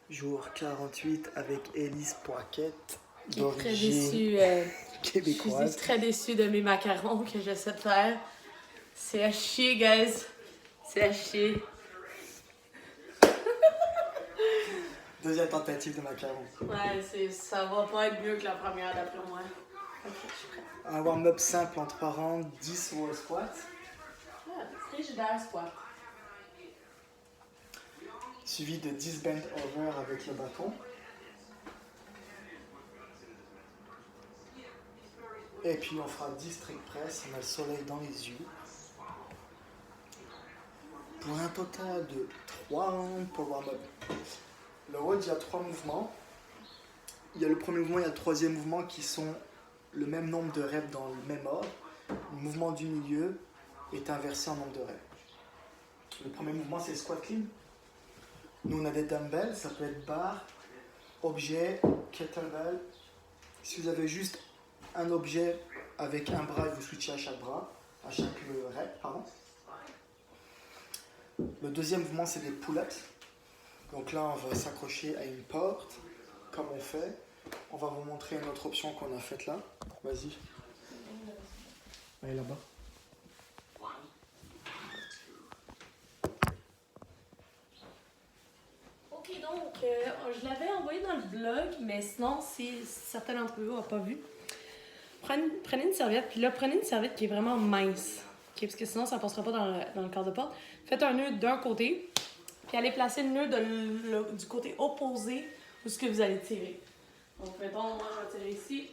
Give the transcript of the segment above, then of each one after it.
Jour 48 avec Élise Poiquette, Qui est très d'origine déçue. Je québécoise. suis très déçue de mes macarons que j'essaie de faire. C'est à chier, guys. C'est à chier. Deuxième tentative de macaron. Ouais, ça va pas être mieux que la première d'après moi. Ok, je suis prête. Un warm-up simple en 3 rounds, 10 wall squats. Ah, frigidaire squat. Suivi de 10 bent over avec le bâton. Et puis on fera 10 strict press, on a le soleil dans les yeux. Pour un total de 3 rounds pour warm-up. Le WOD, il y a 3 mouvements. Il y a le premier mouvement, il y a le troisième mouvement qui sont le même nombre de reps dans le même ordre. Le mouvement du milieu est inversé en nombre de reps. Le premier mouvement, c'est le squat clean. Nous, on a des dumbbells, ça peut être barre, objet, kettlebell. Si vous avez juste un objet avec un bras, vous switchez à chaque bras, à chaque rep, pardon. Le deuxième mouvement, c'est des pull-ups. Donc là, on va s'accrocher à une porte, comme on fait. On va vous montrer une autre option qu'on a faite là. Vas-y. Allez là-bas. Ok, donc, je l'avais envoyé dans le blog, mais sinon, si certains d'entre vous n'ont pas vu, prenez une serviette, puis là, prenez une serviette qui est vraiment mince, okay, parce que sinon, ça ne passera pas dans le cadre de porte. Faites un nœud d'un côté, puis allez placer le nœud du côté opposé où ce que vous allez tirer. Donc, mettons, moi, je vais tirer ici.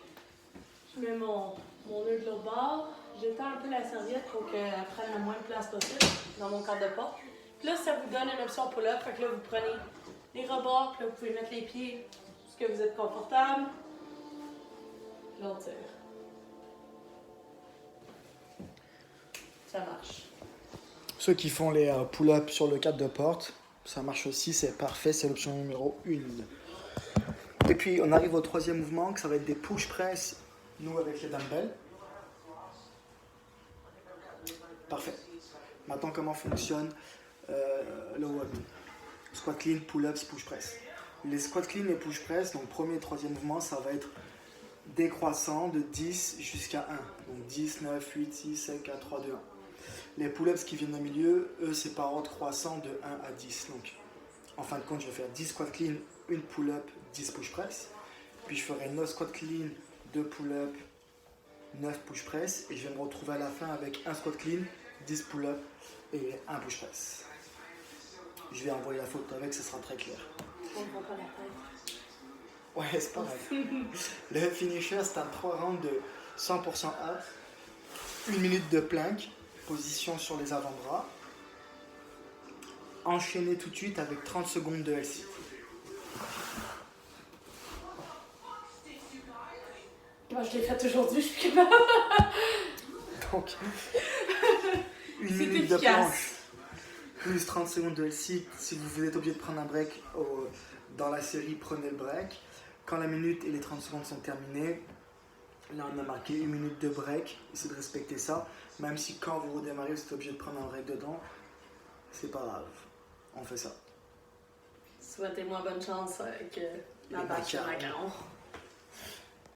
Je mets mon nœud de l'autre bord. J'étends un peu la serviette pour qu'elle prenne le moins de place possible dans mon cadre de porte. Puis là, ça vous donne une option pull-up. Fait que là, vous prenez les rebords, puis là, vous pouvez mettre les pieds où ce que vous êtes confortable. Puis là, on tire. Ça marche. Ceux qui font les pull-ups sur le cadre de porte, ça marche aussi, c'est parfait, c'est l'option numéro 1. Et puis on arrive au troisième mouvement, que ça va être des push press, nous avec les dumbbells. Parfait. Maintenant comment fonctionne le WOD. Squat clean, pull-ups, push press. Les squat clean et push press, donc premier et troisième mouvement, ça va être décroissant de 10 jusqu'à 1. Donc 10, 9, 8, 6, 5, 4, 3, 2, 1. Les pull-ups qui viennent au milieu, eux, c'est par ordre croissant de 1 à 10. Donc, en fin de compte, je vais faire 10 squat clean, 1 pull-up, 10 push press. Puis je ferai 9 squat clean, 2 pull-up, 9 push press. Et je vais me retrouver à la fin avec 1 squat clean, 10 pull-up et 1 push press. Je vais envoyer la photo avec, ce sera très clair. On ne voit pas la tête. Ouais, c'est pas grave. Le finisher, c'est un 3 rounds de 100% abs, 1 minute de plank, position sur les avant-bras. Enchaîner tout de suite avec 30 secondes de LC. Moi, je l'ai fait aujourd'hui, je suis capable. Donc, 1 C'est minute de efficace. planche, plus 30 secondes de LC. Si vous êtes obligé de prendre un break dans la série, prenez le break. Quand la minute et les 30 secondes sont terminées, là on a marqué 1 minute de break. Essayez de respecter ça. Même si quand vous redémarrez, vous êtes obligé de prendre un break dedans, c'est pas grave. On fait ça. Souhaitez-moi bonne chance avec la bâche de macarons.